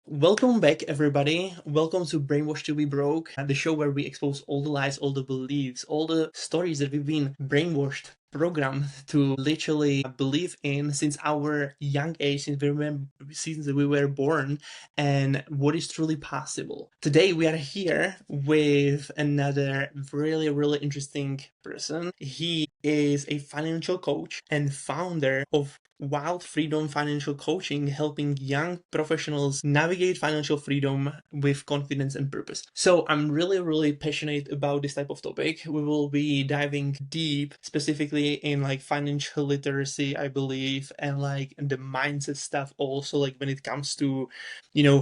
Welcome back, everybody. Welcome to Brainwashed to be Broke, the show where we expose all the lies, all the beliefs, all the stories that we've been brainwashed, programmed to literally believe in since our young age, since we were born, and what is truly possible. Today, we are here with another really, really interesting person. He is a financial coach and founder of Wild Freedom Financial Coaching, helping young professionals navigate financial freedom with confidence and purpose. So I'm really, really passionate about this type of topic. We will be diving deep, specifically in like financial literacy, I believe, and like the mindset stuff also, like when it comes to,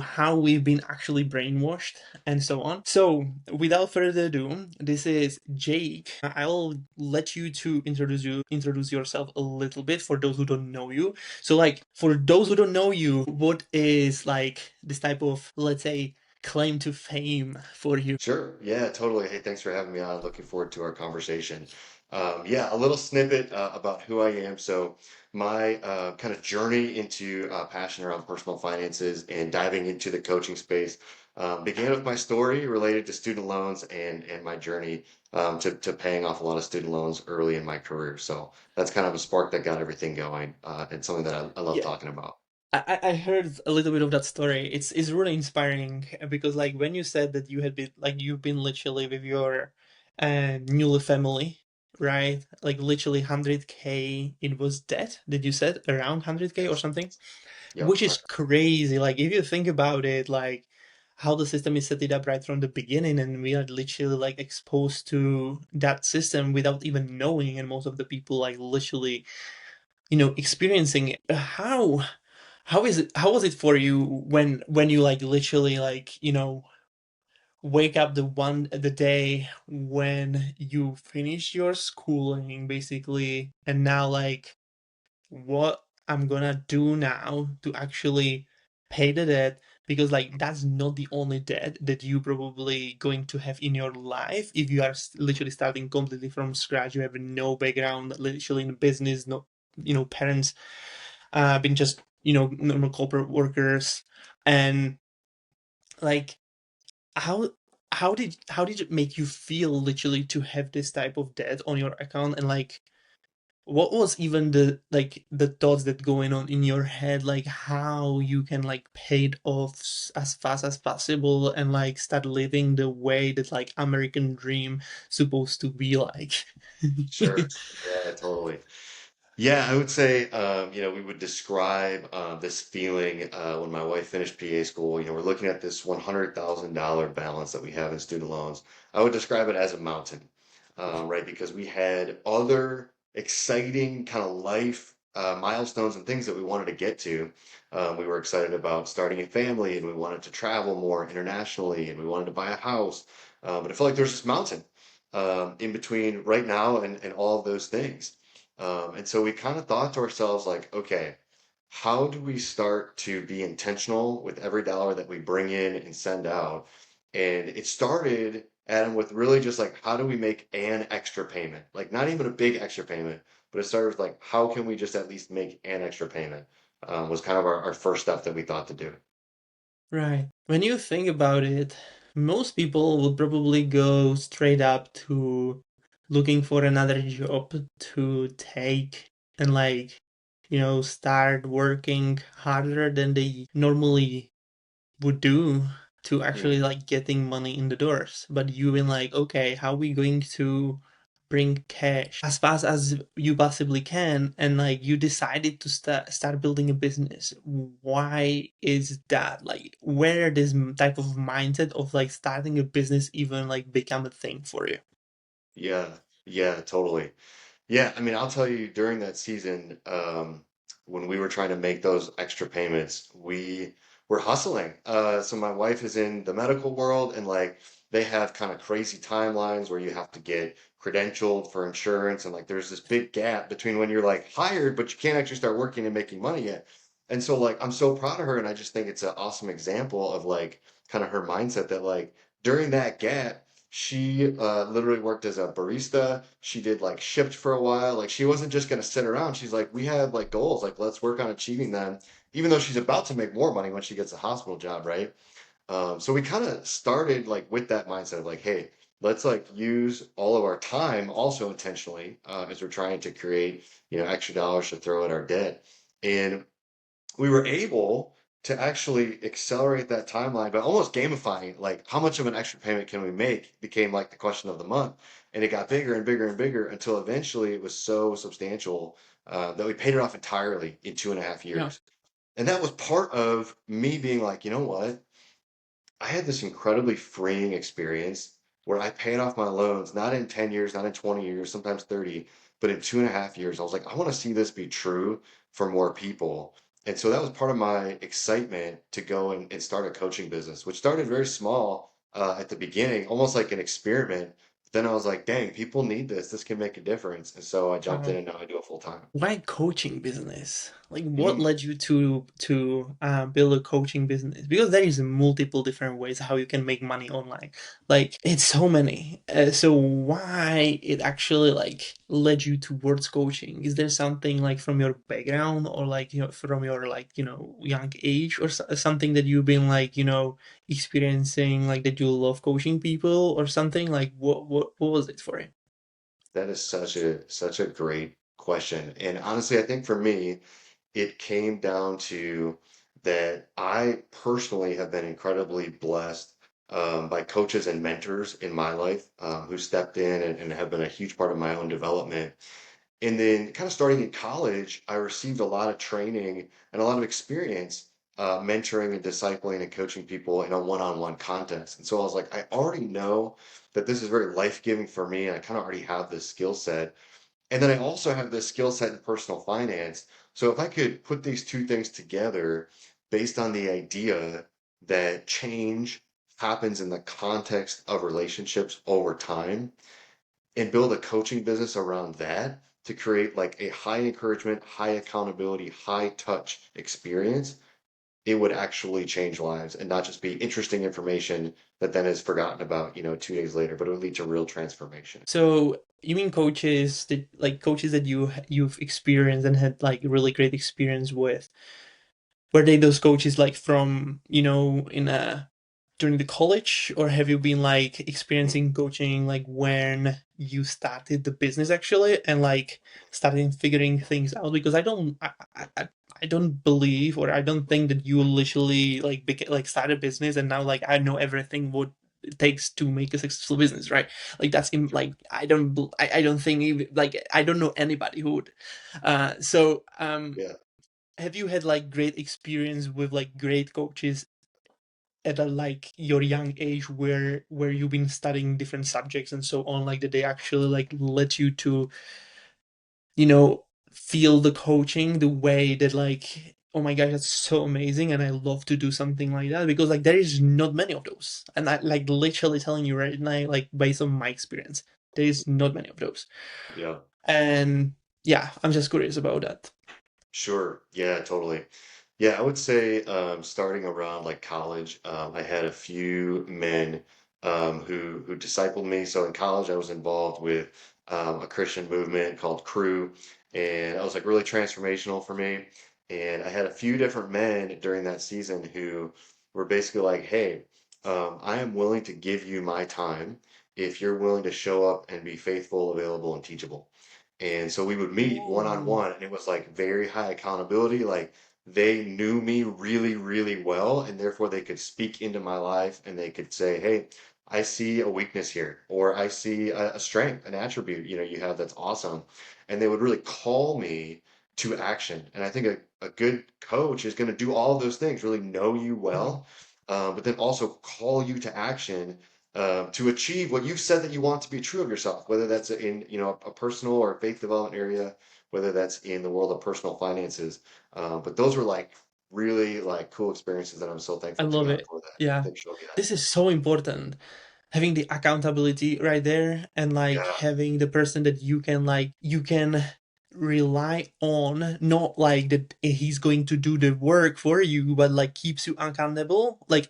how we've been actually brainwashed and so on. So without further ado, this is Jake. I'll let you to introduce yourself a little bit for those who don't know you. So like for those who don't know you, what is like this type of, let's say, claim to fame for you? Sure. Yeah, totally. Hey, thanks for having me on. Looking forward to our conversation. Yeah, a little snippet about who I am. So, my kind of journey into passion around personal finances and diving into the coaching space began with my story related to student loans and my journey to paying off a lot of student loans early in my career. So, that's kind of a spark that got everything going and something that I love Yeah. talking about. I heard a little bit of that story. It's really inspiring because like when you said that you had been like you've been literally with your newly family, right? Like literally 100K it was debt, did you said around 100K or Yes. something? Yep. Which is crazy. Like if you think about it, like how the system is set it up right from the beginning, and we are literally like exposed to that system without even knowing, and most of the people like literally, experiencing it. How was it for you when you like literally like, wake up the day when you finish your schooling basically, and now like what I'm gonna do now to actually pay the debt, because like that's not the only debt that you probably going to have in your life if you are literally starting completely from scratch. You have no background literally in business, no, parents been just, normal corporate workers. And like how how did it make you feel literally to have this type of debt on your account? And like what was even the thoughts that going on in your head, like how you can like pay it off as fast as possible and like start living the way that like American dream supposed to be like? Sure. Yeah, totally. Yeah, I would say, we would describe this feeling when my wife finished PA school. We're looking at this $100,000 balance that we have in student loans. I would describe it as a mountain, right? Because we had other exciting kind of life milestones and things that we wanted to get to. We were excited about starting a family and we wanted to travel more internationally and we wanted to buy a house. But it felt like there's this mountain in between right now and all of those things. And so we kind of thought to ourselves, like, okay, how do we start to be intentional with every dollar that we bring in and send out? And it started, Adam, with really just like, how do we make an extra payment? Like, not even a big extra payment, but it started with like, how can we just at least make an extra payment? Was kind of our first step that we thought to do. Right. When you think about it, most people would probably go straight up to looking for another job to take and like, start working harder than they normally would do to actually Mhm. like getting money in the doors. But you've been like, okay, how are we going to bring cash as fast as you possibly can? And like you decided to start building a business. Why is that? Like where this type of mindset of like starting a business even like become a thing for you? Yeah, yeah, totally. Yeah, I mean, I'll tell you, during that season, when we were trying to make those extra payments, we were hustling. So my wife is in the medical world, and like they have kind of crazy timelines where you have to get credentialed for insurance, and like there's this big gap between when you're like hired, but you can't actually start working and making money yet. And so like I'm so proud of her, and I just think it's an awesome example of like kind of her mindset that like during that gap. She literally worked as a barista. She did like shipped for a while. Like she wasn't just gonna sit around. She's like, we have like goals. Like let's work on achieving them. even though she's about to make more money when she gets a hospital job, right? So we kind of started like with that mindset of like, hey, let's like use all of our time also intentionally as we're trying to create, extra dollars to throw at our debt. And we were able to actually accelerate that timeline by almost gamifying like how much of an extra payment can we make became like the question of the month. And it got bigger and bigger and bigger until eventually it was so substantial that we paid it off entirely in 2.5 Yeah. years. And that was part of me being like, you know what? I had this incredibly freeing experience where I paid off my loans, not in 10 years, not in 20 years, sometimes 30, but in 2.5 years. I was like, I want to see this be true for more people. And so that was part of my excitement to go and start a coaching business, which started very small at the beginning, almost like an experiment. Then I was like, dang, people need this. This can make a difference. And so I jumped in Wow. and now I do it full time. Why coaching business? Like, what Mhm. led you to build a coaching business? Because there is multiple different ways how you can make money online. Like, it's so many. So why it actually like led you towards coaching? Is there something like from your background or like from your like young age or something that you've been like experiencing like that you love coaching people or something? Like, what was it for you? That is such a great question. And honestly, I think for me, it came down to that I personally have been incredibly blessed by coaches and mentors in my life who stepped in and have been a huge part of my own development. And then, kind of starting in college, I received a lot of training and a lot of experience mentoring and discipling and coaching people in a one-on-one context. And so I was like, I already know that this is very life-giving for me, and I kind of already have this skill set. And then I also have this skill set in personal finance. So if I could put these two things together based on the idea that change happens in the context of relationships over time and build a coaching business around that to create like a high encouragement, high accountability, high touch experience, it would actually change lives and not just be interesting information that then is forgotten about, 2 days later, but it would lead to real transformation. So you mean coaches that you've experienced and had like really great experience with? Were they those coaches like from, in a during the college, or have you been like Mm. experiencing coaching like when you started the business actually and like starting figuring things out? Because I don't believe or I don't think that you literally like like start a business and now like I know everything what it takes to make a successful business, right? Like Sure. like I don't think like I don't know anybody who would. So have you had like great experience with like great coaches at a like your young age where you've been studying different subjects and so on, like that they actually like let you to you know feel the coaching the way that like, oh my gosh, that's so amazing and I love to do something like that? Because like there is not many of those, and I like literally telling you right now, like based on my experience, there is not many of those. Yeah. And yeah, I'm just curious about that. Sure. Yeah, totally. Yeah, I would say starting around like college, I had a few men who discipled me. So in college, I was involved with a Christian movement called Crew, and that was like really transformational for me. And I had a few different men during that season who were basically like, "Hey, I am willing to give you my time if you're willing to show up and be faithful, available, and teachable." And so we would meet one on Oh, one, and it was like very high accountability. Like they knew me really, really well, and therefore they could speak into my life and they could say, "Hey, I see a weakness here, or I see a strength, an attribute, you have that's awesome." And they would really call me to action. And I think a good coach is going to do all of those things, really know you yeah. well, but then also call you to action to achieve what you've said that you want to be true of yourself, whether that's in a personal or faith development area, whether that's in the world of personal finances. But those were like really like cool experiences that I'm so I thankful to love God it. for that. Yeah. They showed me that. This is so important. Having the accountability right there and like Yeah, having the person that you can rely on, not like that he's going to do the work for you, but like keeps you accountable, like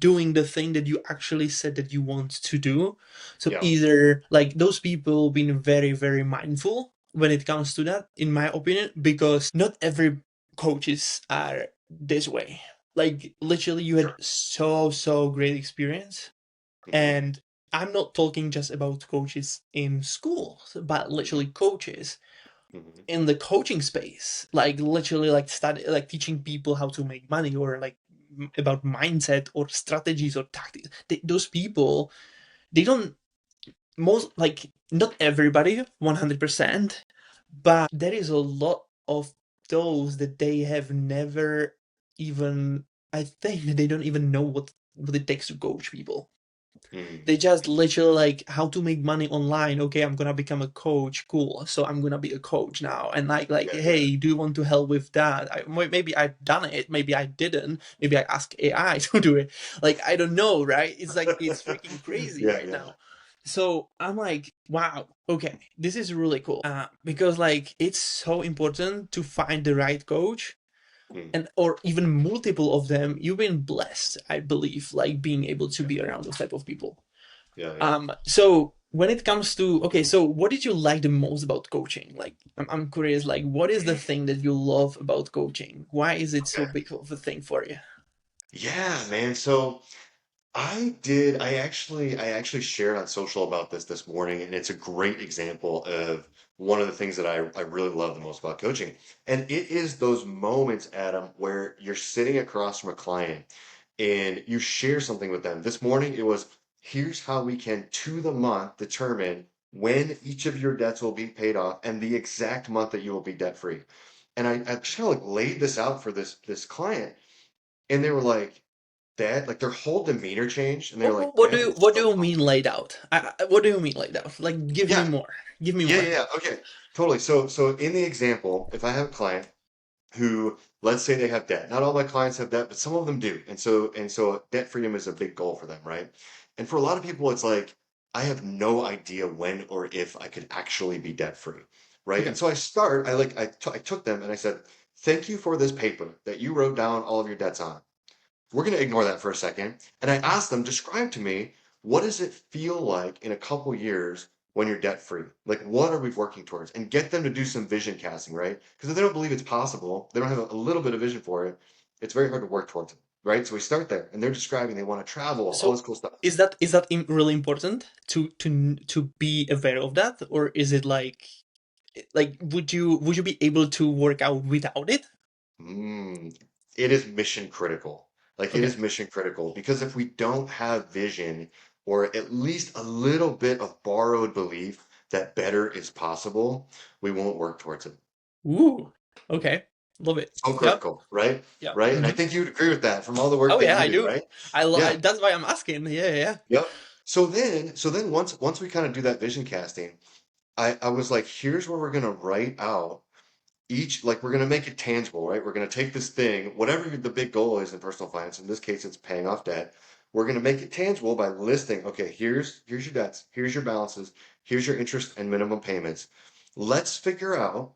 doing the thing that you actually said that you want to do. So yeah, either like those people being very, very mindful when it comes to that, in my opinion, because not every coaches are this way. Like literally, you had Sure. so great experience, Hmm. and I'm not talking just about coaches in schools, but Hmm. literally coaches Hmm. in the coaching space, like literally like study, like teaching people how to make money, or like about mindset or strategies or tactics. Those people, they don't, most like not everybody 100%, but there is a lot of those that they have never even, I think they don't even know what it takes to coach people. Hmm. They just literally like how to make money online. Okay, I'm gonna become a coach. Cool. So I'm gonna be a coach now. And like, Yeah, yeah. hey, do you want to help with that? Maybe I've done it. Maybe I didn't. Maybe I ask AI to do it. Like I don't know, right? It's like it's freaking crazy Yeah, right yeah. now. So I'm like, wow, okay, this is really cool. Because like it's so important to find the right coach, Hmm. and or even multiple of them. You've been blessed, I believe, like being able to Yeah, be around those type of people. yeah, yeah. So when it comes to, okay, so what did you like the most about coaching? Like, I'm curious, like, what is the thing that you love about coaching? Why is it so Okay. big of a thing for you? Yeah, man. So I actually shared on social about this morning, and it's a great example of one of the things that I really love the most about coaching. And it is those moments, Adam, where you're sitting across from a client and you share something with them. This morning it was, here's how we can to the month determine when each of your debts will be paid off and the exact month that you will be debt free. And I just kind of like laid this out for this client, and they were like, Dad, like their whole demeanor changed, and they were like, Dad, it's What do so you mean helpful. laid out? What do you mean laid out? Like, give me Yeah, more. Give me yeah, more. yeah, yeah. Okay, totally. So in the example, if I have a client who, let's say they have debt, not all my clients have debt, but some of them do, and so debt freedom is a big goal for them, right? And for a lot of people, it's like, I have no idea when or if I could actually be debt free, right? Okay. And so I took them and I said, thank you for this paper that you wrote down all of your debts on. We're going to ignore that for a second. And I asked them, describe to me, what does it feel like in a couple years when you're debt free? Like, what are we working towards? And get them to do some vision casting, right? Because if they don't believe it's possible, they don't have a little bit of vision for it, it's very hard to work towards it, right? So we start there, and they're describing they want to travel, all this So cool stuff. is that really important to be aware of that, or is it like would you be able to work out without it? Mm, it is mission critical. Like it Okay. is mission critical because if we don't have vision or at least a little bit of borrowed belief that better is possible, we won't work towards it. Ooh. Okay. Love it. So Yep. critical, right? Yep. Right? And I Hmm. think you'd agree with that from all the work Oh that yeah, you I do, do. right? Yeah. That's why I'm asking. Yeah, yeah. Yep. So then once we kind of do that vision casting, I was like, here's where we're gonna write out each, like we're going to make it tangible, right? We're going to take this thing, whatever the big goal is in personal finance. In this case, it's paying off debt. We're going to make it tangible by listing, okay, here's your debts, here's your balances, here's your interest and minimum payments. Let's figure out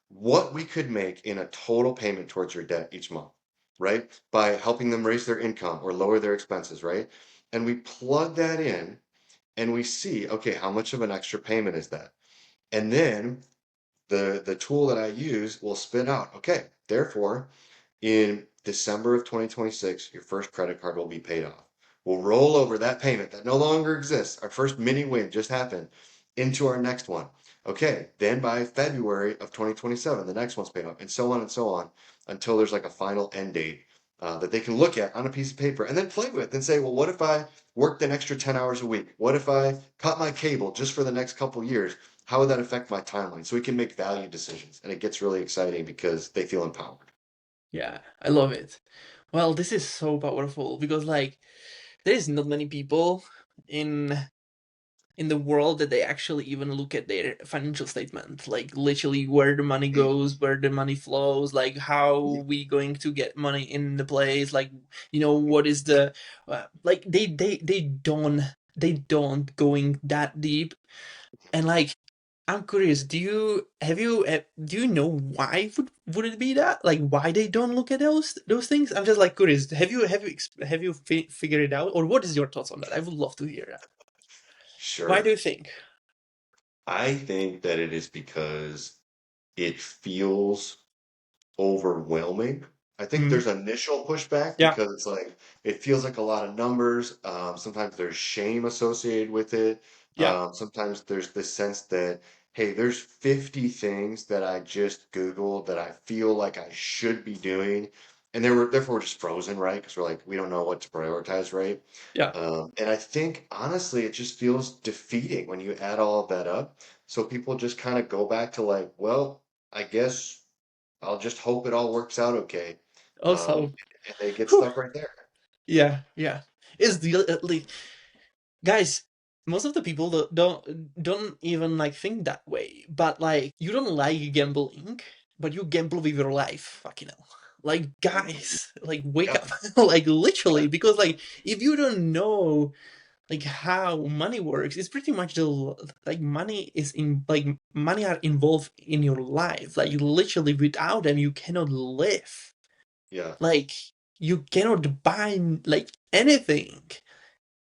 what we could make in a total payment towards your debt each month, right? By helping them raise their income or lower their expenses, right? And we plug that in and we see, okay, how much of an extra payment is that? And then the tool that I use will spit out, okay, therefore, in December of 2026, your first credit card will be paid off. We'll roll over that payment that no longer exists. Our first mini win just happened into our next one. Okay, then by February of 2027, the next one's paid off, and so on, until there's like a final end date that they can look at on a piece of paper and then play with and say, well, what if I worked an extra 10 hours a week? What if I cut my cable just for the next couple years? How would that affect my timeline? So we can make value decisions. And it gets really exciting because they feel empowered. Yeah, I love it. Well, this is so powerful because like there is not many people in the world that they actually even look at their financial statement, like literally where the money Mm. goes, where the money flows, like how we going to get money in the place, like what is the like they don't going that deep. And like I'm curious, do you know why would it be that, like why they don't look at those things? I'm just like curious, have you figured it out, or what is your thoughts on that? I would love to hear that. Why do Sure. you think? I think that it is because it feels overwhelming. I think Mm, there's initial pushback yeah, because it's like it feels like a lot of numbers. Sometimes there's shame associated with it. yeah. Sometimes there's this sense that, hey, there's 50 things that I just Googled that I feel like I should be doing. And therefore we're just frozen, right? Because we're like, we don't know what to prioritize, right? Yeah. And I think honestly, it just feels defeating when you add all of that up. So people just kind of go back to like, well, I guess I'll just hope it all works out okay. Also, And they get whew, stuck right there. yeah, yeah. It's the like, guys, most of the people don't even like think that way. But like, you don't like gambling, but you gamble with your life. Fucking hell. Like, Mhm. guys, like, wake Yep. up. Like, Yeah. literally, because like, if you don't know like how money works, it's pretty much like money is in like money are involved in your life. Like, literally, without them, you cannot live. Yeah. Like, you cannot buy like anything,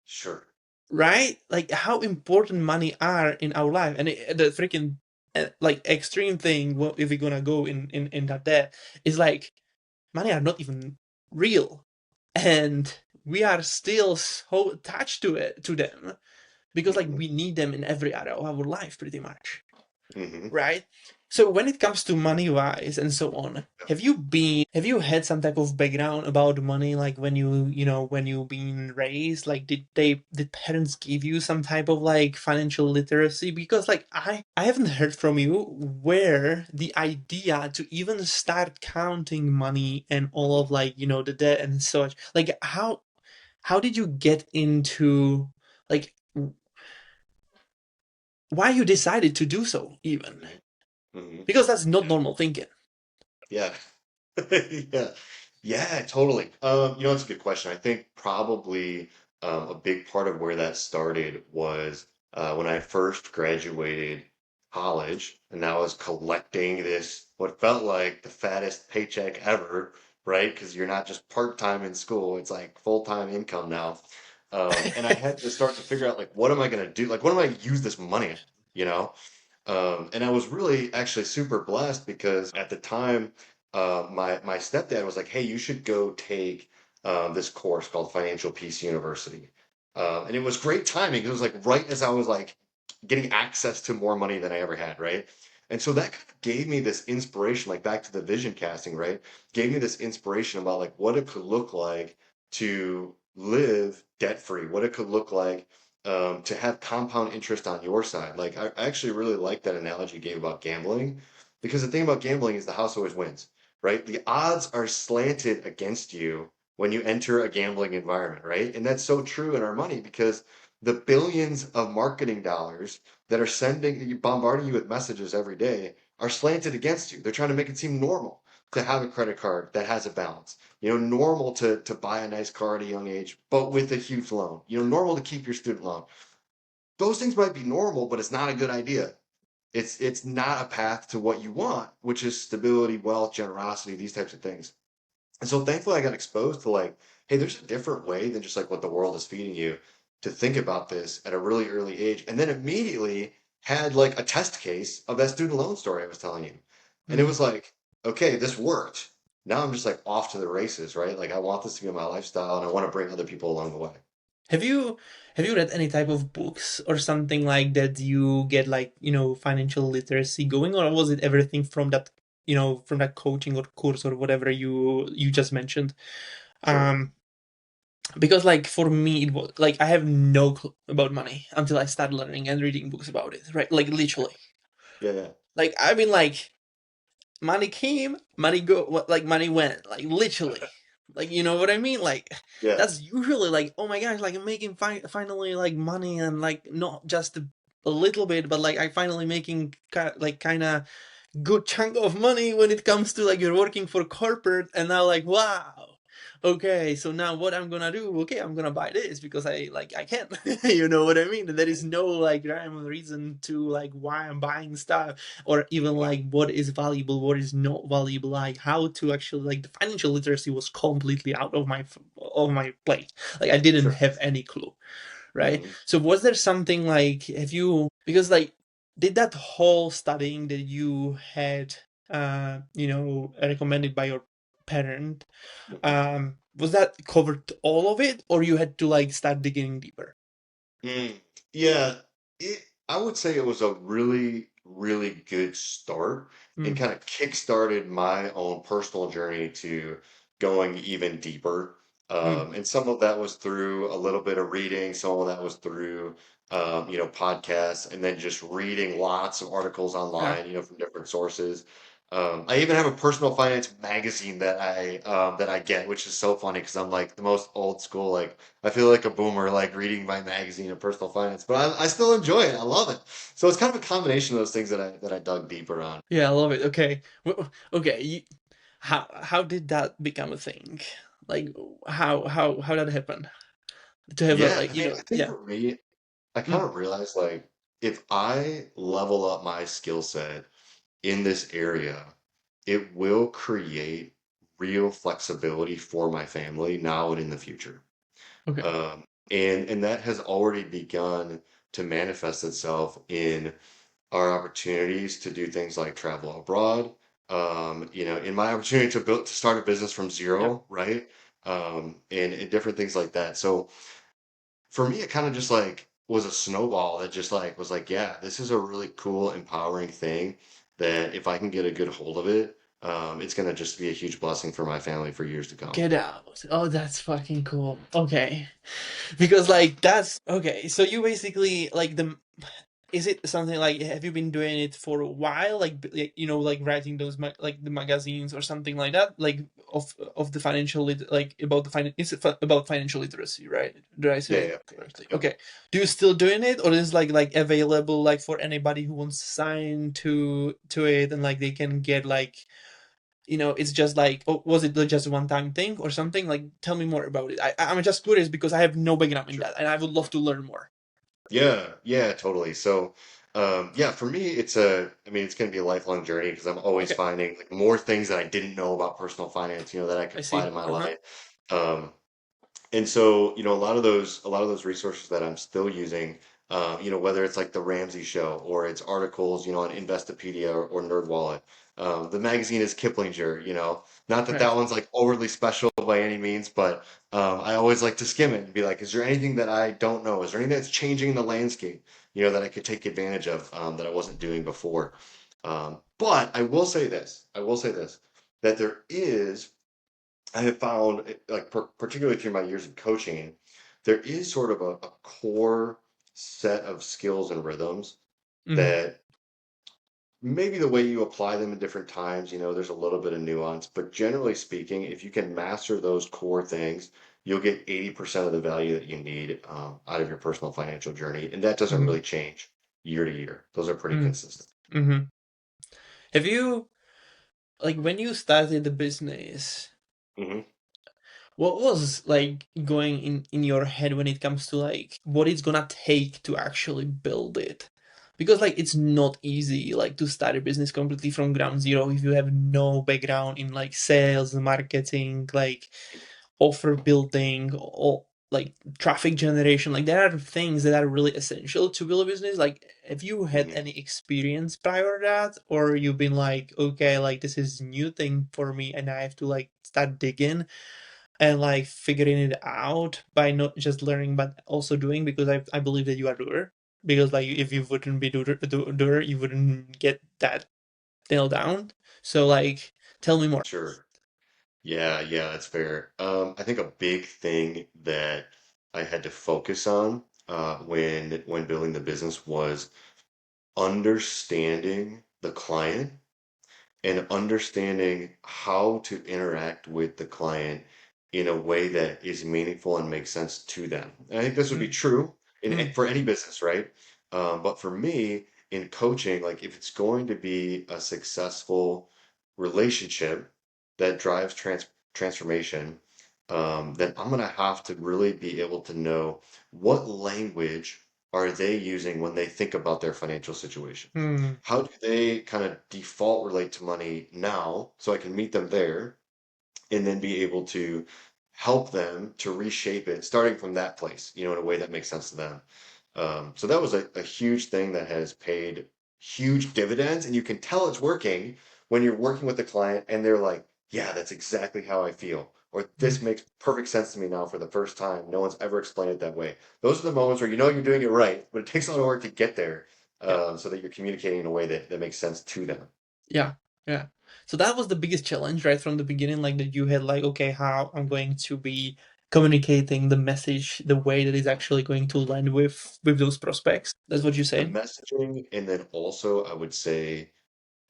Sure. right? Like, how important money are in our life. And the freaking like extreme thing, well, if we're gonna go in that depth, is like money are not even real, and we are still so attached to them, because like Hmm. we need them in every area of our life pretty much, Hmm. right? So when it comes to money wise and so on, have you had some type of background about money, like when when you been raised, like did parents give you some type of like financial literacy? Because like I haven't heard from you where the idea to even start counting money and all of like the debt and such, like how did you get into like why you decided to do so even, Hmm. Hmm. because that's not Yeah. normal thinking. Yeah. Yeah. Yeah, totally. It's a good question. I think probably a big part of where that started was when I first graduated college, and I was collecting this what felt like the fattest paycheck ever, right? Because you're not just part-time in school, it's like full-time income now. And I had to start to figure out like what am I gonna do? Like what am I gonna use this money on, you know? And I was really actually super blessed because at the time, my stepdad was like, "Hey, you should go take this course called Financial Peace University," and it was great timing. It was like right as I was like getting access to more money than I ever had, right? And so that kind of gave me this inspiration, like back to the vision casting, right? Gave me this inspiration about like what it could look like to live debt free, what it could look like to have compound interest on your side. Like I actually really like that analogy you gave about gambling, because the thing about gambling is the house always wins, right? The odds are slanted against you when you enter a gambling environment, right? And that's so true in our money because the billions of marketing dollars that are bombarding you with messages every day are slanted against you. They're trying to make it seem normal to have a credit card that has a balance. Normal to buy a nice car at a young age, but with a huge loan. Normal to keep your student loan. Those things might be normal, but it's not a good idea. It's not a path to what you want, which is stability, wealth, generosity, these types of things. And so thankfully I got exposed to like, hey, there's a different way than just like what the world is feeding you to think about this at a really early age. And then immediately had like a test case of that student loan story I was telling you. And it Mm. was like, okay, this worked. Now I'm just like off to the races, right? Like I want this to be my lifestyle and I want to bring other people along the way. Have you read any type of books or something like that you get like, financial literacy going, or was it everything from that, from that coaching or course or whatever you just mentioned? Sure. Um, because like for me it was like I have no clue about money until I started learning and reading books about it, right? Like literally. Yeah, yeah. Like I've been like money came, money go, like money went, like literally. Like you know what I mean? Like Yeah. that's usually like, oh my gosh, like I'm making finally like money, and like not just a little bit, but like I finally making like kind of good chunk of money when it comes to like you're working for corporate, and now like wow, okay, so now what I'm gonna do, okay, I'm gonna buy this because I can. You know what I mean? There is no like rhyme or reason to like why I'm buying stuff, or even like what is valuable, what is not valuable, like how to actually like the financial literacy was completely out of my plate. Like I didn't Sure. have any clue, right? Hmm. So was there something like, have you, because like, did that whole studying that you had, recommended by your parent, Mhm. was that covered all of it, or you had to like start digging deeper? Mm, yeah, I would say it was a really, really good start and Mm, kind of kick-started my own personal journey to going even deeper. mm, And some of that was through a little bit of reading, some of that was through, podcasts, and then just reading lots of articles yeah. online, from different sources. I even have a personal finance magazine that I get, which is so funny because I'm like the most old school, like I feel like a boomer, like reading my magazine of personal finance, but I still enjoy it. I love it. So it's kind of a combination of those things that I dug deeper on. Yeah, I love it. Okay. Okay. How did that become a thing? Like, how did that happen? To have a Yeah, like, I think yeah. for me, I kind Mm, of realized like if I level up my skill set in this area, it will create real flexibility for my family now and in the future. okay. And that has already begun to manifest itself in our opportunities to do things like travel abroad. In my opportunity to start a business from Yeah. zero, right? And different things like that. So for me, it kind of just like was a snowball that just like was like, yeah, this is a really cool, empowering thing that if I can get a good hold of it, it's gonna just be a huge blessing for my family for years to come. Get out. Oh, that's fucking cool. Okay. Because like that's okay. So you basically like the is it something like have you been doing it for a while like like writing those like the magazines or something like that like of the financial like about the it's about financial literacy, right? Did I say Yeah, it yeah, correctly? yep. Okay. Do you still doing it, or is like available like for anybody who wants to sign to it, and like they can get like it's just like, oh, was it just a one-time thing or something? Like, tell me more about it. I'm just curious because I have no background in Sure. that, and I would love to learn more. Yeah, yeah, totally. So, yeah, for me, I mean, it's going to be a lifelong journey because I'm always Okay, finding like more things that I didn't know about personal finance, that I could I apply to see. my Uh huh. life. Um, and so, a lot of those resources that I'm still using, whether it's like the Ramsey Show or it's articles, on Investopedia or NerdWallet. The magazine is Kiplinger, not that that Right. one's like overly special by any means, but I always like to skim it and be like, is there anything that I don't know? Is there anything that's changing in the landscape, that I could take advantage of that I wasn't doing before? But I will say this, that I have found, like particularly through my years of coaching, there is sort of a core set of skills and rhythms Mm-hmm. that maybe the way you apply them in different times, there's a little bit of nuance, but generally speaking, if you can master those core things, you'll get 80% of the value that you need out of your personal financial journey, and that doesn't Mm-hmm. really change year to year. Those are pretty Mm-hmm. consistent. Mm-hmm. Have you like when you started the business? Hmm. What was like going in your head when it comes to like what it's gonna take to actually build it? Because like it's not easy like to start a business completely from ground zero if you have no background in like sales, marketing, like offer building, or like traffic generation. Like there are things that are really essential to build a business. Like have you had Hmm. any experience prior to that, or you've been like, okay, like this is new thing for me and I have to like start digging and like figuring it out by not just learning but also doing, because I believe that you are doer, because like if you wouldn't be doer you wouldn't get that nailed down. So like tell me more. Sure. Yeah, yeah, that's fair. I think a big thing that I had to focus on when building the business was understanding the client and understanding how to interact with the client in a way that is meaningful and makes sense to them. And I think this would be Mm, true mm, for any business, right? But for me, in coaching, like if it's going to be a successful relationship that drives transformation, then I'm going to have to really be able to know what language are they using when they think about their financial situation. mm, How do they kind of default relate to money now so I can meet them there and then be able to help them to reshape it starting from that place, in a way that makes sense to them. So that was a huge thing that has paid huge dividends, and you can tell it's working when you're working with a client and they're like, yeah, that's exactly how I feel, or Mm. this makes perfect sense to me now for the first time. No one's ever explained it that way. Those are the moments where you know you're doing it right, but it takes a lot of work to get there, Yeah. so that you're communicating in a way that makes sense to them. Yeah, yeah. So that was the biggest challenge right from the beginning, like that you had like, okay, how I'm going to be communicating the message the way that is actually going to land with those prospects. That's what you The say? messaging, and then also I would say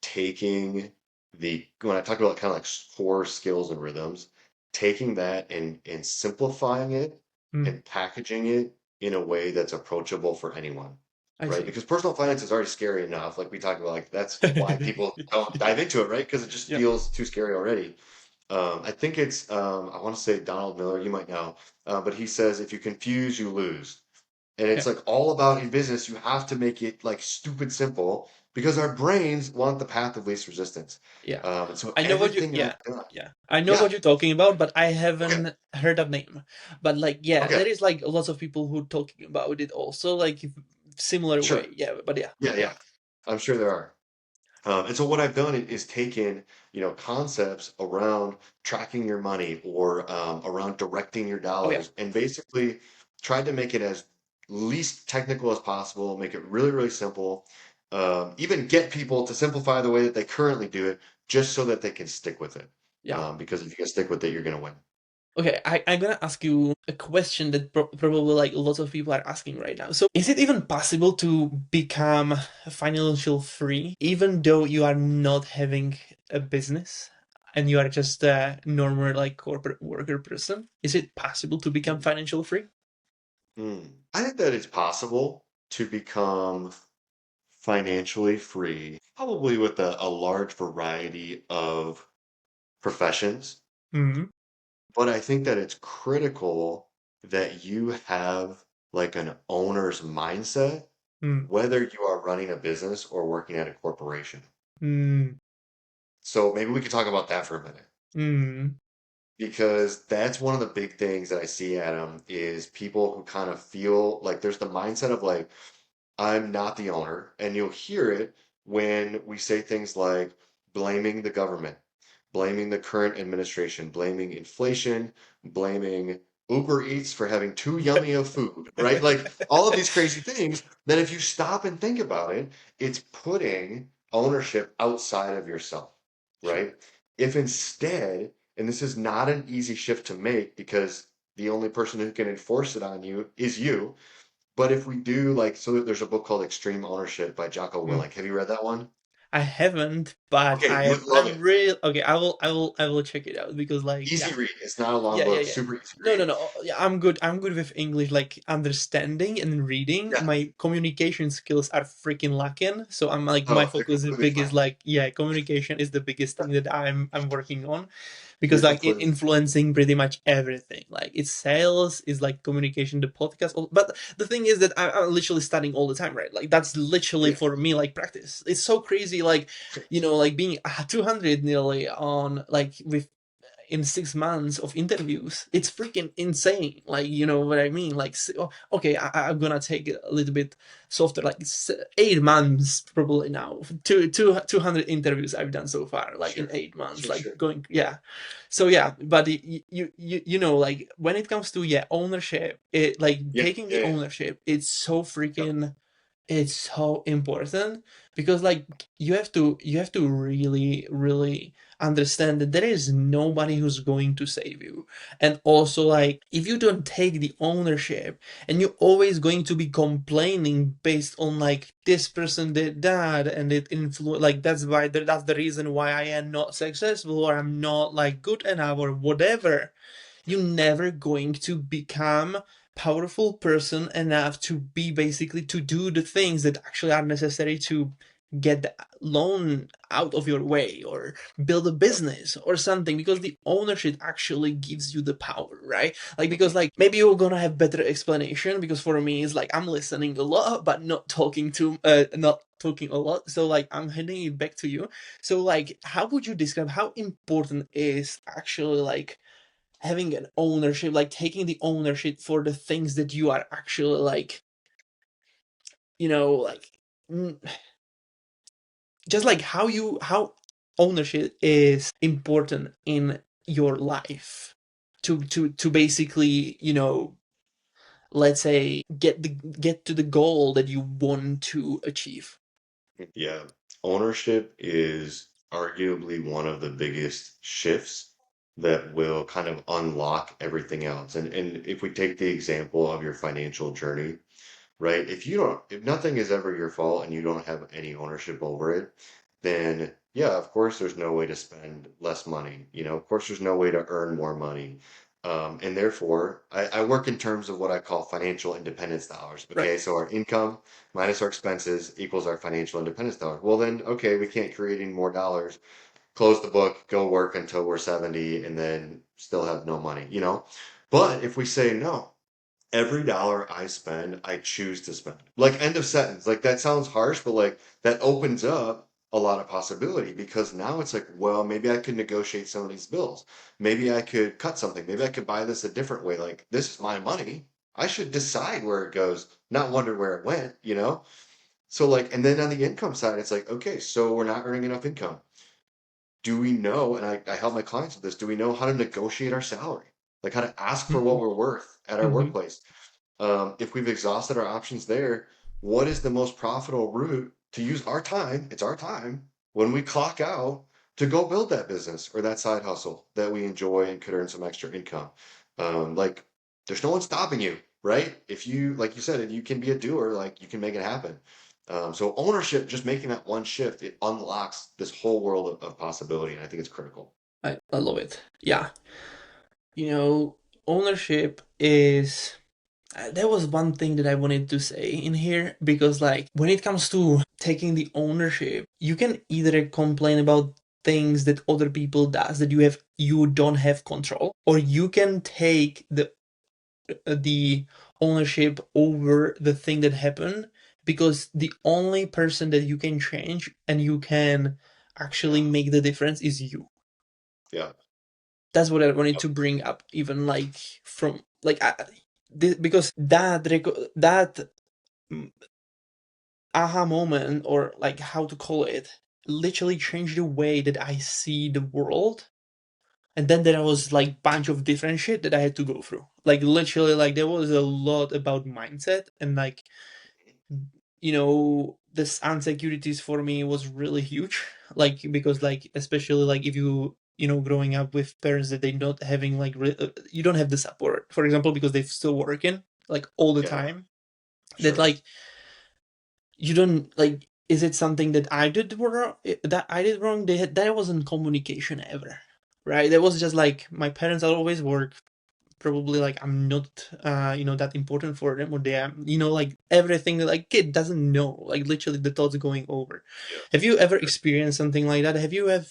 taking when I talk about kind of like core skills and rhythms, taking that and simplifying it Mm, and packaging it in a way that's approachable for anyone, I right? see. Because personal finance is already scary enough. Like we talked about, like that's why people don't dive into it, right? Because it just Yeah, feels too scary already. I think it's I want to say Donald Miller, you might know, but he says if you confuse, you lose. And yeah, it's like all about in business, you have to make it like stupid simple because our brains want the path of least resistance. yeah. And so I know what you, everything yeah, I've done, yeah. I know yeah, what you're talking about, but I okay, haven't heard that name. But like, yeah, okay, there is like lots of people who talking about it also, like similar sure, way. Yeah, but yeah, yeah, yeah. yeah, I'm sure there are. And so what I've done is taken, concepts around tracking your money or around directing your Oh yeah, dollars and basically tried to make it as least technical as possible, make it really, really simple, even get people to simplify the way that they currently do it just so that they can stick with it. yeah. Because if you can stick with it, you're going to win. Okay, I'm gonna ask you a question that probably like lots of people are asking right now. So, is it even possible to become financial free even though you are not having a business and you are just a normal like corporate worker person? Is it possible to become Mm. financial free? I think that it's possible to become financially free, probably with a large variety of professions. Mm, But I think that it's critical that you have like an owner's mindset, mm, whether you are running a business or working at a corporation. mm, So maybe we could talk about that for a minute mm. because that's one of the big things that I see, Adam, is people who kind of feel like there's the mindset of like, I'm not the owner. And you'll hear it when we say things like blaming the government, blaming the current administration, blaming inflation, blaming Uber Eats for having too yummy of food, right? Like all of these crazy things. Then if you stop and think about it, it's putting ownership outside of yourself, Sure. right? If instead, and this is not an easy shift to make because the only person who can enforce it on you is you, but if we do like, so there's a book called Extreme Ownership by Jocko Mm. Willink. Have you read that one? I haven't, but Okay, you would love I'm it. real. Okay, I will check it out because like yeah. Easy read. It's not a long Yeah, yeah, book. yeah. Super easy No, no, read. no. Yeah, I'm good. I'm good with English, like understanding and reading. Yeah, My communication skills are freaking lacking. So I'm like my oh, they're focus is completely big fine. is like yeah, communication is the biggest Yeah, thing that I'm working on because you're like completely fine. influencing pretty much everything. Like it's sales, is like communication, the podcast. But the thing is that I'm literally studying all the time, right? Like that's literally Yeah, for me like practice. It's so crazy, like like being 200 nearly on like with in 6 months of interviews. It's freaking insane. Like, you know what I mean? Like, okay, I'm gonna take it a little bit softer. Like, 8 months probably now. 200 interviews I've done so far. Like in sure, 8 months. sure, Like sure. going, yeah. So yeah, but you know, like when it comes to yeah ownership, it like Yeah, taking the yeah, yeah. ownership, it's so Yep. freaking it's so important because like you have to really understand that there is nobody who's going to save you. And also like if you don't take the ownership and you're always going to be complaining based on like this person did that and it influence like that's the reason why I am not successful or I'm not like good enough or whatever, you're never going to become powerful person enough to be basically to do the things that actually are necessary to get the loan out of your way or build a Yep. business or something, because the ownership actually gives you the power, right? Like Mhm. because like maybe you're gonna have better explanation because for me it's like I'm listening a lot but not talking a lot, so like I'm handing it back to you. So like how would you describe how important is actually like having an ownership, like taking the ownership for the things that you are actually like, like mm, just like how ownership is important in your life to basically, let's say, get to the goal that you want to achieve. Yeah. Ownership is arguably one of the biggest shifts that will kind of unlock everything else. And if we take the example of your financial journey, right? If nothing is ever your fault and you don't have any ownership over it, then yeah, of course, there's no way to spend less money. Of course, there's no way to earn more money. And therefore, I work in terms of what I call financial independence dollars. Right. Okay, so our income minus our expenses equals our financial independence dollars. Well, then, okay, we can't create any more dollars. Close the book, go work until we're 70, and then still have no money. But if we say no, every dollar I spend, I choose to spend. Like end of sentence. Like that sounds harsh, but like that opens up a lot of possibility because now it's like, well, maybe I could negotiate some of these bills. Maybe I could cut something. Maybe I could buy this a different way. Like this is my money. I should decide where it goes, not wonder where it went. So like, and then on the income side, it's like, okay, so we're not earning enough income. Do we know, and I help my clients with this, do we know how to negotiate our salary? Like how to ask for what Mm-hmm. we're worth at our Mm-hmm. workplace? If we've exhausted our options there, what is the most profitable route to use our time? It's our time when we clock out to go build that business or that side hustle that we enjoy and could earn some extra income. Like, there's no one stopping you, right? If you, like you said, if you can be a doer, like you can make it happen. So ownership, just making that one shift, it unlocks this whole world of possibility, and I think it's critical. I love it. Yeah. You know, ownership is that was one thing that I wanted to say in here because, like, when it comes to taking the ownership, you can either complain about things that other people does that you don't have control, or you can take the ownership over the thing that happened, because the only person that you can change and you can actually Yeah. make the difference is you. Yeah. That's what I wanted to bring up, even like from like because that mm, aha moment, or like how to call it, literally changed the way that I see the world. And then there was like bunch of different shit that I had to go through. Like literally, like there was a lot about mindset, and like, this insecurities for me was really huge. Like because, like, especially like if growing up with parents that they not having like you don't have the support, for example, because they're still working like all the Yeah. time, that Sure. like you don't like, is it something that I did wrong? That wasn't communication ever, right? That was just like my parents are always work. Probably like I'm not that important for them, or they are, like everything that, like, kid doesn't know, like literally the thoughts going over. Yeah. Have you ever experienced something like that? Have you have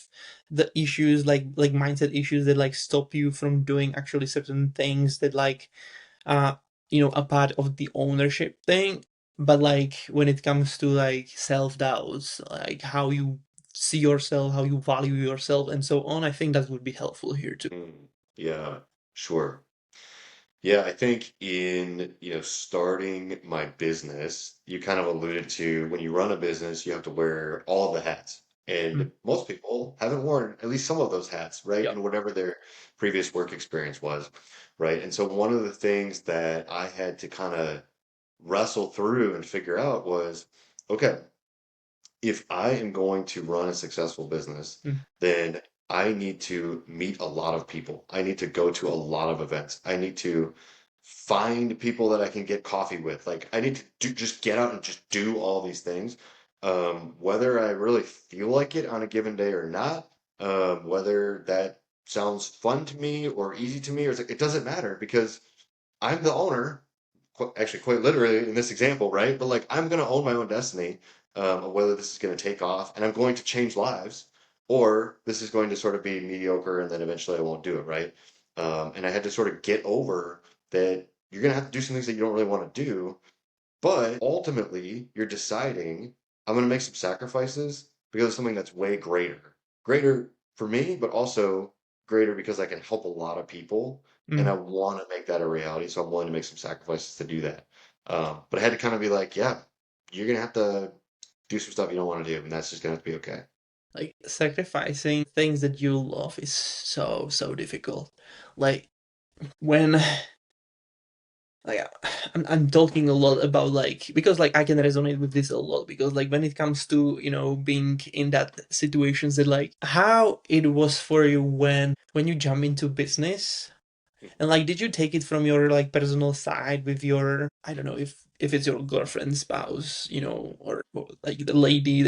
the issues, like mindset issues that like stop you from doing actually certain things that like uh a part of the ownership thing, but like when it comes to like self doubts, like how you see yourself, how you value yourself, and so on, I think that would be helpful here too. Mm. Yeah. Sure. Yeah, I think starting my business, you kind of alluded to when you run a business, you have to wear all the hats. Mm. And most people haven't worn at least some of those hats, right? Yep. In whatever their previous work experience was, right? And so one of the things that I had to kind of wrestle through and figure out was, okay, if I am going to run a successful business, Mm. then I need to meet a lot of people. I need to go to a lot of events. I need to find people that I can get coffee with. Like I need to just get out and just do all these things. Whether I really feel like it on a given day or not, whether that sounds fun to me or easy to me, or it doesn't matter because I'm the owner, actually quite literally in this example, right? But like I'm going to own my own destiny of whether this is going to take off and I'm going to change lives or this is going to sort of be mediocre and then eventually I won't do it, right? And I had to sort of get over that you're going to have to do some things that you don't really want to do, but ultimately, you're deciding, I'm going to make some sacrifices because of something that's way greater. Greater for me, but also greater because I can help a lot of people and I Mm. want to make that a reality. So I'm willing to make some sacrifices to do that. But I had to kind of be like, yeah, you're going to have to do some stuff you don't want to do, and that's just going to have to be okay. Like sacrificing things that you love is so difficult. Like when like I'm talking a lot about like because like I can resonate with this a lot because like when it comes to being in that situations that like how it was for you when you jump into business. And like, did you take it from your like personal side with your, I don't know if it's your girlfriend, spouse, or like the lady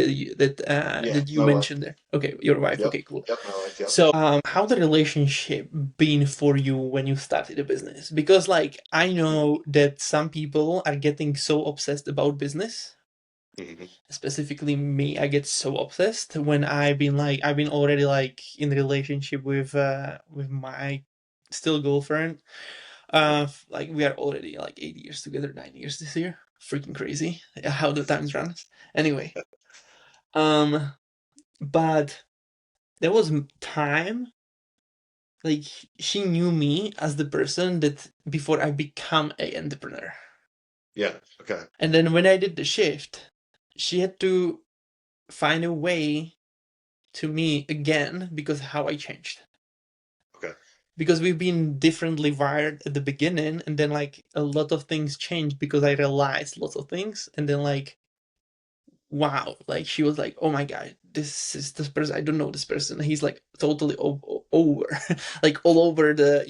Yeah, that you my wife. mentioned there? Okay, your wife. Yep. Okay, cool. Yep, my wife. Yep. So, how the relationship been for you when you started a business? Because like I Mhm. know that some people are getting so obsessed about business. Mhm. Specifically me, I get so obsessed when I've been already like in a relationship with my still girlfriend. Mhm. Like we are already like 8 years together, 9 years this year. Freaking crazy how the times runs. Anyway, um, but there was time like she knew me as the person that before I become a entrepreneur, Yeah. Okay. and then when I did the shift, she had to find a way to me again because how I changed. Okay. Because we've been differently wired at the beginning, and then like a lot of things changed because I realized lots of things, and then like wow, like she was like, oh my god, this is this person, I don't know this person, he's like totally over like all over the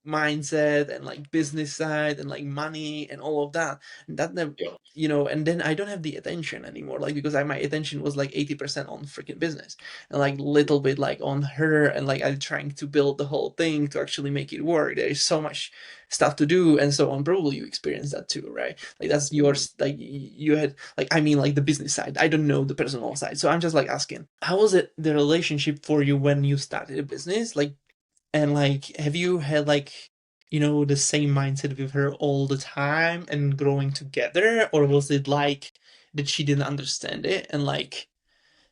mindset and like business side and like money and all of that. And that never, Yep. and then I don't have the attention anymore, like because my attention was like 80% on freaking business and like little bit like on her, and like I'm trying to build the whole thing to actually make it work. There is so much stuff to do and so on. Probably you experienced that too, right? Like that's Mhm. yours, like you had like I mean like the business side, I don't know the personal side, so I'm just like asking how was it the relationship for you when you started a business, like, and like have you had like the same mindset with her all the time and growing together, or was it like that she didn't understand it and like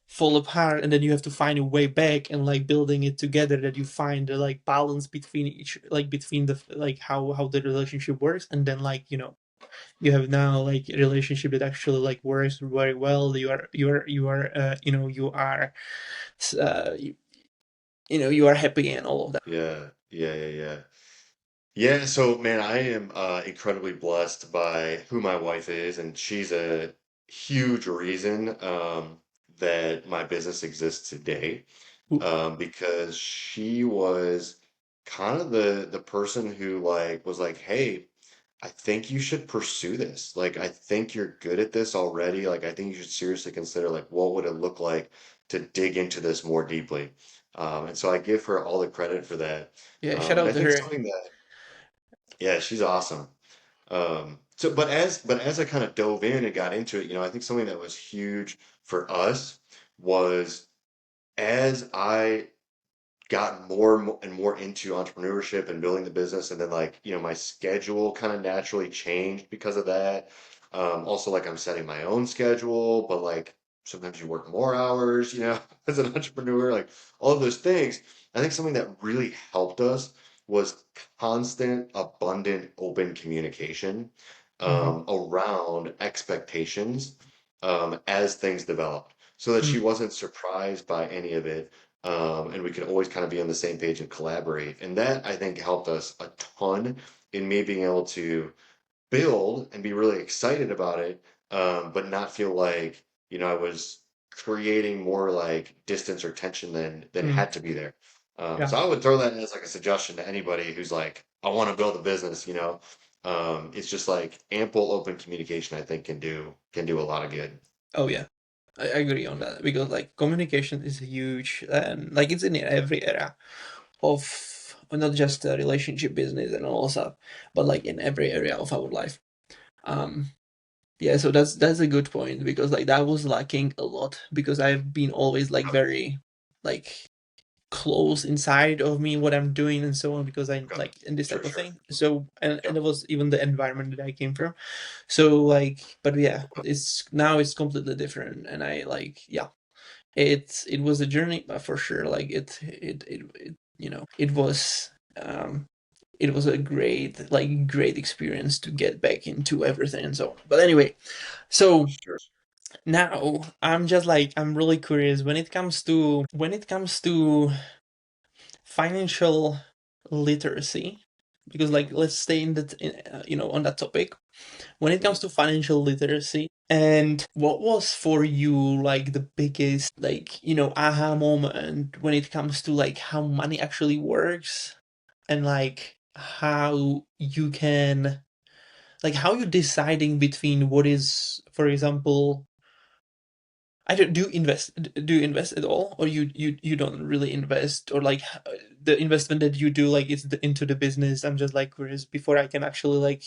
fall apart and then you have to find a way back and like building it together, that you find the like balance between each, like between the like how the relationship works, and then like you have now like a relationship that actually like works very well. You are you, you are happy and all of that. Yeah. Yeah. Yeah. Yeah. Yeah, so man, I am incredibly blessed by who my wife is, and she's a huge reason that my business exists today. Ooh, Because she was kind of the person who like was like, "Hey, I think you should pursue this. Like, I think you're good at this already. Like, I think you should seriously consider like what would it look like to dig into this more deeply." And so I give her all the credit for that. yeah, shout And I out to think her. something that yeah, she's awesome. But as I kind of dove in and got into it, I think something that was huge for us was as I got and more into entrepreneurship and building the business, and then like my schedule kind of naturally changed because of that. Also, like I'm setting my own schedule, but like sometimes you work more hours, as an entrepreneur, like all of those things. I think something that really helped us was constant, abundant, open communication Mm-hmm. around expectations as things developed, so that she Mm, wasn't surprised by any of it, and we could always kind of be on the same page and collaborate. And that I think helped us a ton in me being able to build and be really excited about it, but not feel like, I was creating more like distance or tension than mm, had to be there. So yeah. I would throw that as like a suggestion to anybody who's like, I want to build a business, it's just like ample open communication, I think can do a lot of good. Oh yeah, I agree on that because like communication is huge, and like it's in every area of not just relationship, business, and all stuff, but like in every area of our life. Um, yeah, so that's a good point because like that was lacking a lot because I've been always like very like close inside of me what I'm doing and so on because I Okay. like in this Sure, type of sure. thing. So and Yep. it was even the environment that I came from. So like, but yeah, Okay. it's now it's completely different, and I like yeah, it was a journey, but for sure, like um it was a great experience to get back into everything and so on. But anyway, so Sure. Now, I'm just like I'm really curious when it comes to financial literacy, because like let's stay in that on that topic. When it Mhm. comes to financial literacy, and what was for you like the biggest like aha moment when it comes to like how money actually works, and like how you can like how you deciding between what is, for example, I don't do you invest at all, or you don't really invest, or like the investment that you do like is into the business. I'm just like curious before I can actually like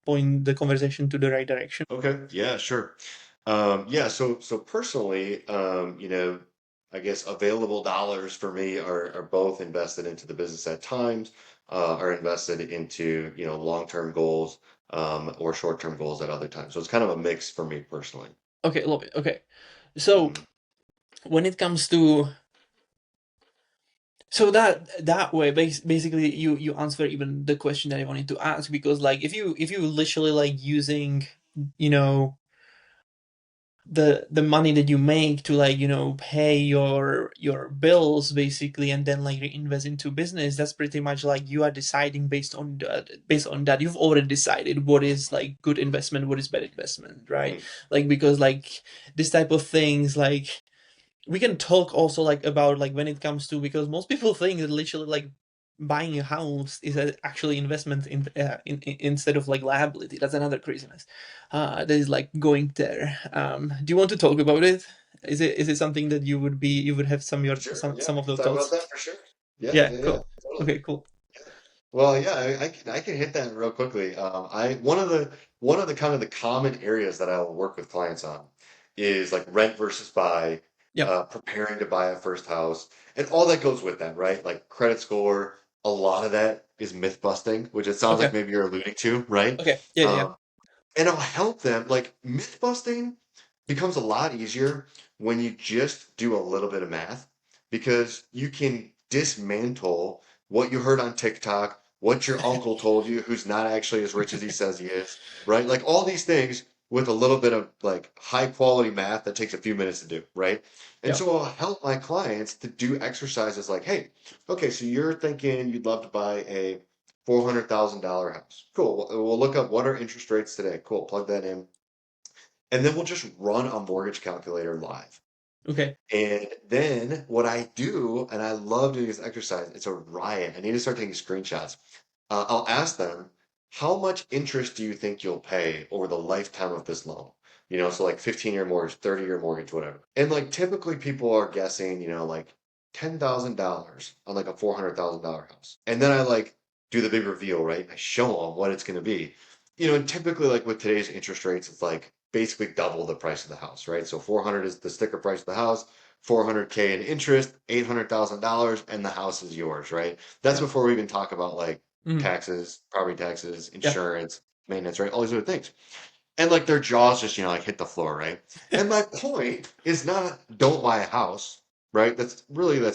point the conversation to the right direction. Okay, yeah, sure. Yeah, so personally, I guess available dollars for me are both invested into the business at times, are invested into, long-term goals, or short-term goals at other times. So it's kind of a mix for me personally. Okay, love it. Okay, so Mhm. when it comes to that way, basically you answer even the question that I wanted to ask, because like if you literally like using you know the money that you make to like pay your bills basically, and then like reinvest into business, that's pretty much like you are deciding based on that you've already decided what is like good investment, what is bad investment, right? Mhm. Like because like this type of things, like we can talk also like about like when it comes to, because most people think that literally like buying a house is actually investment instead of like liability. That's another craziness that is like going there. Do you want to talk about it? Is it something that you would have Sure, yeah, some we of can those talk about thoughts? that for sure. Yeah, Yeah, yeah, yeah, cool. totally. Okay, cool. Well, yeah, I can hit that real quickly. I one of the kind of the common areas that I will work with clients on is like rent versus buy, Yep. preparing to buy a first house, and all that goes with that, right? Like credit score, a lot of that is myth busting, which it sounds like Okay. maybe you're alluding to, right? Okay. Yeah, yeah, yeah. And I'll help them. Like myth busting becomes a lot easier when you just do a little bit of math because you can dismantle what you heard on TikTok, what your uncle told you, who's not actually as rich as he says he is, right? Like all these things with a little bit of like high quality math that takes a few minutes to do, right? And Yep. so I'll help my clients to do exercises like, hey, okay, so you're thinking you'd love to buy a $400,000 house. Cool. We'll look up what are interest rates today. Cool. Plug that in. And then we'll just run a mortgage calculator live. Okay. And then what I do, and I love doing this exercise, it's a riot. I need to start taking screenshots. I'll ask them, how much interest do you think you'll pay over the lifetime of this loan? So like 15-year mortgage, 30-year mortgage, whatever. And like typically people are guessing, like $10,000 on like a $400,000 house. And then I like do the big reveal, right? I show them what it's going to be. And typically like with today's interest rates, it's like basically double the price of the house, right? So 400 is the sticker price of the house, 400K in interest, $800,000, and the house is yours, right? That's Yep. before we even talk about like Mm. taxes, property taxes, Yep. insurance, maintenance, right? All these other things. And like their jaws just, like hit the floor, right? And my point is not don't buy a house, right? That's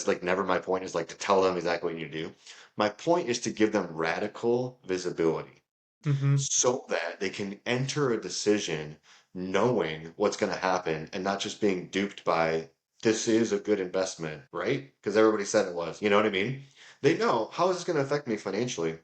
like never my point is like to tell them exactly what you do. My point is to give them radical visibility Mm-hmm. so that they can enter a decision knowing what's going to happen and not just being duped by this is a good investment, right? Because everybody said it was. You know what I mean? They know how is this going to affect me financially?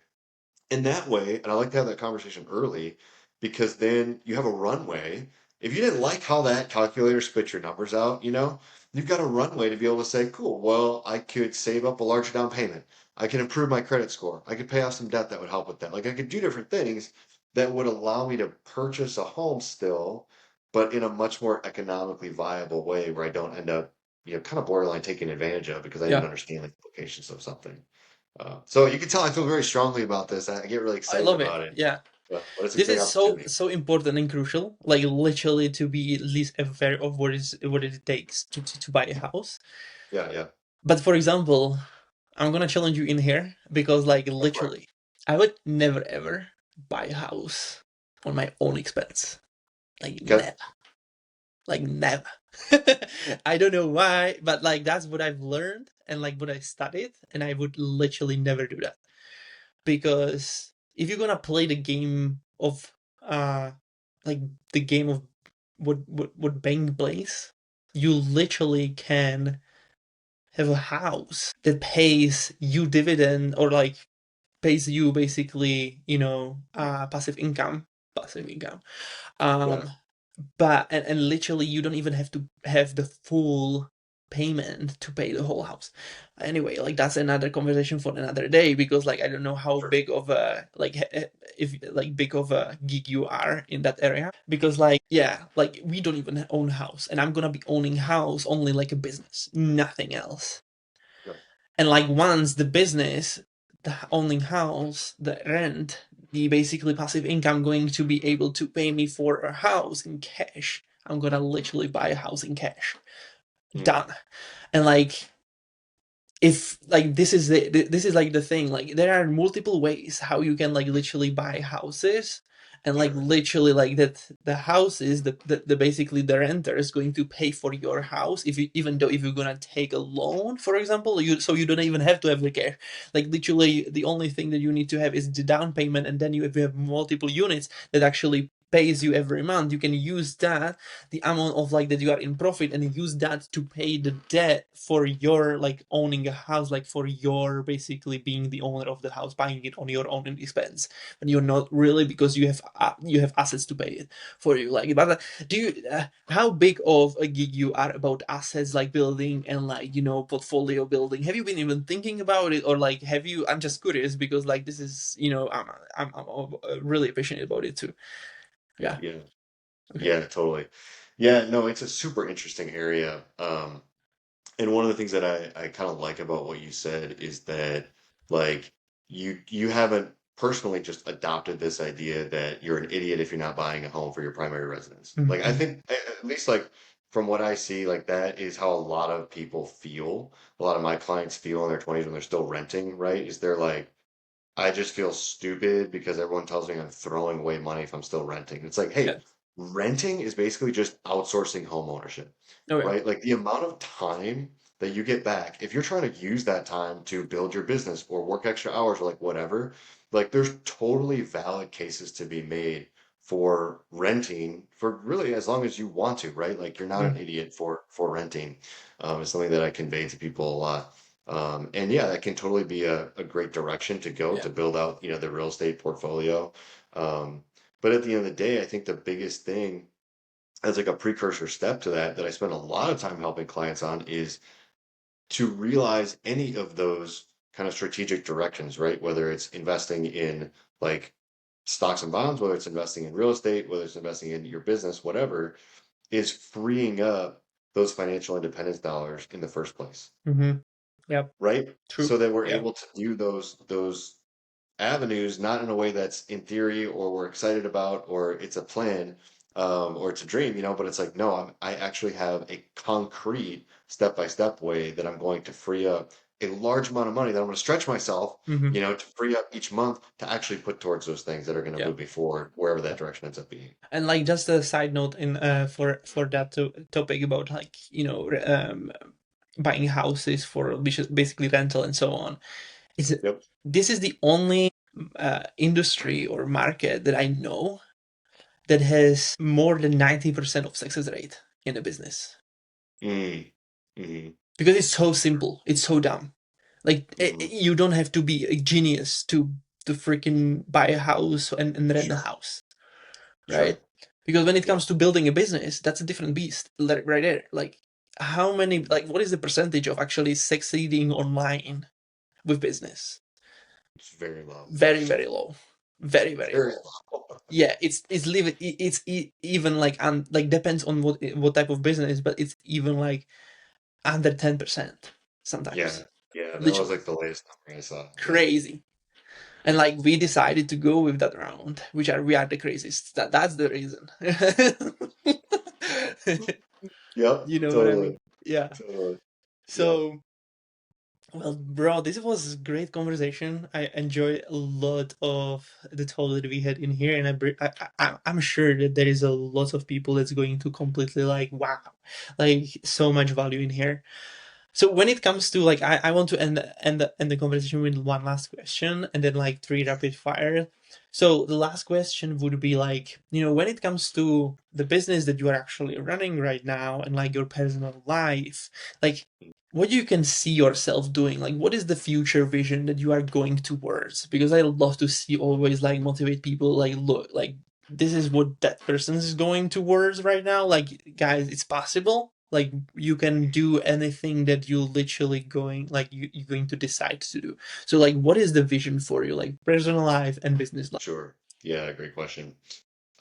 In that way, and I like to have that conversation early because then you have a runway. If you didn't like how that calculator spit your numbers out, you've got a runway to be able to say, cool, well, I could save up a larger down payment. I can improve my credit score. I could pay off some debt that would help with that. Like I could do different things that would allow me to purchase a home still, but in a much more economically viable way where I don't end up, kind of borderline taking advantage of because I didn't Yeah. understand the implications of something. So you can tell I feel very strongly about this. I get really I excited love it. about it. Yeah. But it's a This great is so opportunity. so important and crucial. Like literally to be at least aware of what it takes to buy a house. Yeah, yeah. But for example, I'm gonna challenge you in here because like Go for it. literally, I would never ever buy a house on my own expense. Like Okay. never. Like never. I don't know why, but like that's what I've learned and like what I studied, and I would literally never do that. Because if you're gonna play the game of uh like the game of what bank place, you literally can have a house that pays you dividend, or like pays you basically, passive income. Yeah. Um, but and literally you don't even have to have the full payment to pay the whole house. Anyway, like that's another conversation for another day, because like I don't know how Sure. big of a like if like big of a geek you are in that area, because like yeah, like we don't even own a house, and I'm gonna be owning house only like a business, nothing else. Yeah. And like once the business, the owning house, the rent, the basically passive income going to be able to pay me for a house in cash, I'm gonna literally buy a house in cash. Mm. Done. And like if like this is like the thing, like there are multiple ways how you can like literally buy houses, and like Sure. literally like that the house is the basically the renter is going to pay for your house, if you, even though if you're gonna take a loan, for example, you, so you don't even have to have the cash. Like literally the only thing that you need to have is the down payment, and then you, if you have multiple units that actually pays you every month, you can use that, the amount of like that you are in profit, and use that to pay the debt for your like owning a house, like for your basically being the owner of the house, buying it on your own expense, and you're not really, because you have assets to pay it for you. Like but do you how big of a gig you are about assets like building and like portfolio building? Have you been even thinking about it, or like have you, I'm just curious because like this is I'm really passionate about it too. Yeah. Yeah. Okay. Yeah, totally. Yeah, no, it's a super interesting area. And one of the things that I kind of like about what you said is that like you haven't personally just adopted this idea that you're an idiot if you're not buying a home for your primary residence. Like I Mhm. think at least like from what I see, like that is how a lot of people feel. A lot of my clients feel in their 20s when they're still renting, right? Is they're like, I just feel stupid because everyone tells me I'm throwing away money if I'm still renting. It's like, hey, Yeah. renting is basically just outsourcing home ownership, Oh yeah. right? Like the amount of time that you get back, if you're trying to use that time to build your business or work extra hours or like whatever, like there's totally valid cases to be made for renting for really as long as you want to, right? Like you're not an Mm. idiot for renting. It's something that I convey to people a lot. And yeah, that can totally be a great direction to go Yeah. to build out, the real estate portfolio. Um, but at the end of the day, I think the biggest thing as like a precursor step to that I spend a lot of time helping clients on is to realize any of those kind of strategic directions, right? Whether it's investing in like stocks and bonds, whether it's investing in real estate, whether it's investing in your business, whatever, is freeing up those financial independence dollars in the first place, Mm-hmm. Yep. right? True. So that we're Yeah. able to do those avenues, not in a way that's in theory or we're excited about or it's a plan or it's a dream, but it's like, no, I actually have a concrete step by step way that I'm going to free up a large amount of money that I'm going to stretch myself, Mm-hmm. to free up each month to actually put towards those things that are going to Yeah. move me forward, wherever that direction ends up being. And like just a side note in for that topic about like buying houses for basically rental and so on, is Yep. this is the only industry or market that I know that has more than 90% of success rate in a business, Mm. Mm-hmm. because it's so simple, it's so dumb. Like Mm-hmm. you don't have to be a genius to freaking buy a house and rent a Sure. house, right? Sure. Because when it Yeah. comes to building a business, that's a different beast, right there. Like how many, like what is the percentage of actually succeeding online with business? It's very low. Very, very low. Very, very Very low. low. Yeah, even like like depends on what type of business, but it's even like under 10% Yeah. sometimes. Yeah. That was Literally like the latest number I saw. Yeah. crazy. And like we decided to go with that round, which are we are the craziest. That's the reason. Yep. You know what I Totally. mean? Yeah. Totally. Yep. So, well, bro, this was a great conversation. I enjoy a lot of the talk that we had in here, and I'm sure that there is a lot of people that's going to completely like, wow, like so much value in here. So when it comes to like, I want to end the conversation with one last question and then like three rapid fire. So the last question would be like, when it comes to the business that you are actually running right now and like your personal life, like what you can see yourself doing, like what is the future vision that you are going towards? Because I love to see always like motivate people, like look, like this is what that person is going towards right now. Like, guys, it's possible. Like, you can do anything that you literally going, like, you're going to decide to do. So, like, what is the vision for you, like, personal life and business life? Sure. Yeah, great question.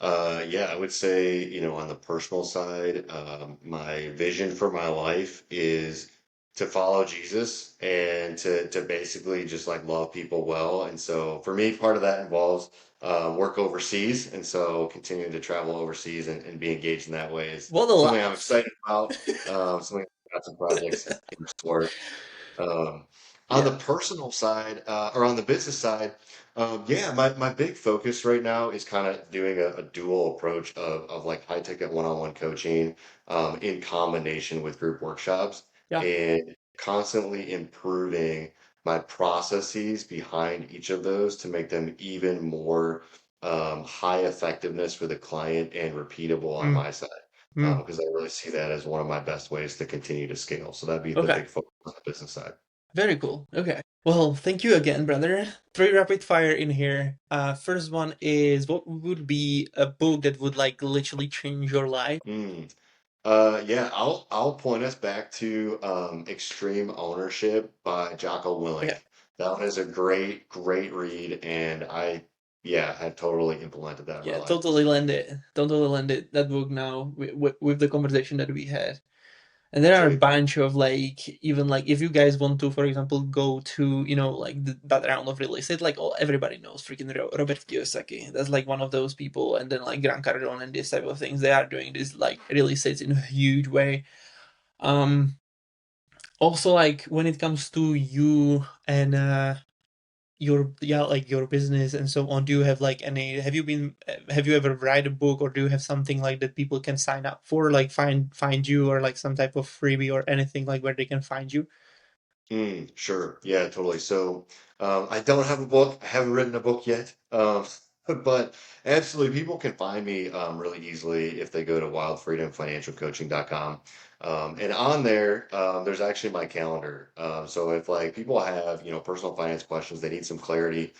Yeah, I would say, on the personal side, my vision for my life is to follow Jesus and to basically just like love people well. And so for me, part of that involves work overseas. And so continuing to travel overseas and be engaged in that way is What a something I'm life. excited about. Something I've got some projects in the works. Um, on the Yeah. personal side, or on the business side, yeah, my big focus right now is kind of doing a dual approach of like high ticket one-on-one coaching, in combination with group workshops Yeah. and constantly improving my processes behind each of those to make them even more high effectiveness for the client and repeatable on Mm, my side. mm. Because I really see that as one of my best ways to continue to scale. So that'd be the Okay. big focus on the business side. Very cool. Okay. Well, thank you again, brother. Three rapid fire in here. First one is, what would be a book that would like literally change your life? Mm. Yeah, I'll point us back to Extreme Ownership by Jocko Okay. Willink. That one is a great read, and yeah, have totally implemented that in my Yeah, life. totally lend it. Totally lend it. That book now with the conversation that we had. And there are a Sweet. bunch of like, even like if you guys want to, for example, go to, like the background of real estate, like everybody knows freaking Robert Kiyosaki. That's like one of those people. And then like Grant Cardone and this type of things. They are doing this like real estate in a huge way. Um, Also like when it comes to you and your, yeah, like your business and so on, do you have like any, have you ever write a book, or do you have something like that people can sign up for, like find you, or like some type of freebie or anything like where they can find you? Sure. Yeah, totally. So, I don't have a book. I haven't written a book yet. But absolutely, people can find me really easily if they go to wildfreedomfinancialcoaching.com. And on there, there's actually my calendar. So if like people have, personal finance questions, they need some clarity,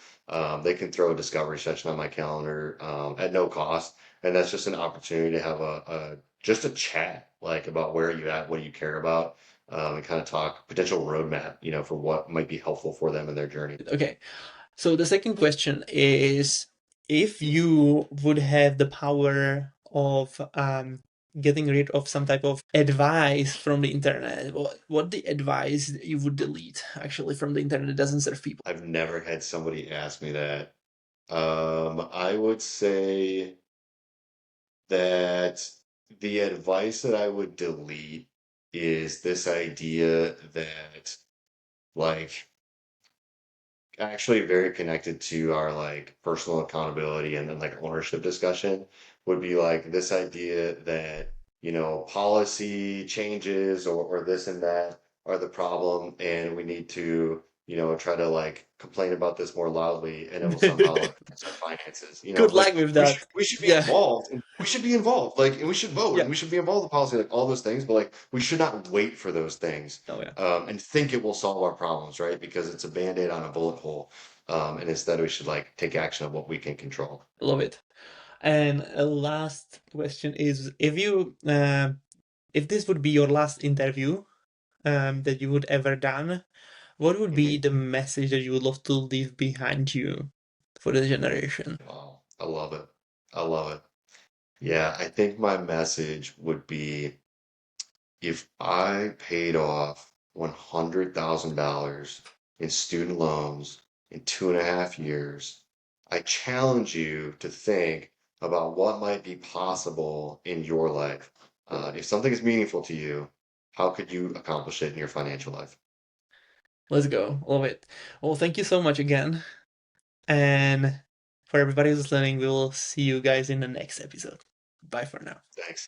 they can throw a discovery session on my calendar at no cost. And that's just an opportunity to have just a chat like about where are you at, what do you care about, and kind of talk potential roadmap, for what might be helpful for them in their journey. Okay. So the second question is, if you would have the power of getting rid of some type of advice from the internet, what the advice you would delete actually from the internet that doesn't serve people? I've never had somebody ask me that. I would say that the advice that I would delete is this idea that, like, actually very connected to our like personal accountability and then like ownership discussion would be like this idea that policy changes or this and that are the problem and we need to try to like complain about this more loudly and it will somehow like fix our finances, Good like luck with we should that. we should be Yeah. involved and we should be involved like and we should vote Yeah. and we should be involved in policy, like all those things, but like we should not wait for those things Oh yeah. and think it will solve our problems, right? Because it's a band-aid on a bullet hole. And instead we should like take action of what we can control. Love it. And a last question is, if this would be your last interview that you would ever done, what would be Mhm. the message that you would love to leave behind you for the generation? Wow, I love it. I love it. Yeah, I think my message would be if I paid off $100,000 in student loans in 2.5 years, I challenge you to think about what might be possible in your life. If something is meaningful to you, how could you accomplish it in your financial life? Let's go. Love it. Well, thank you so much again. And for everybody who's listening, we will see you guys in the next episode. Bye for now. Thanks.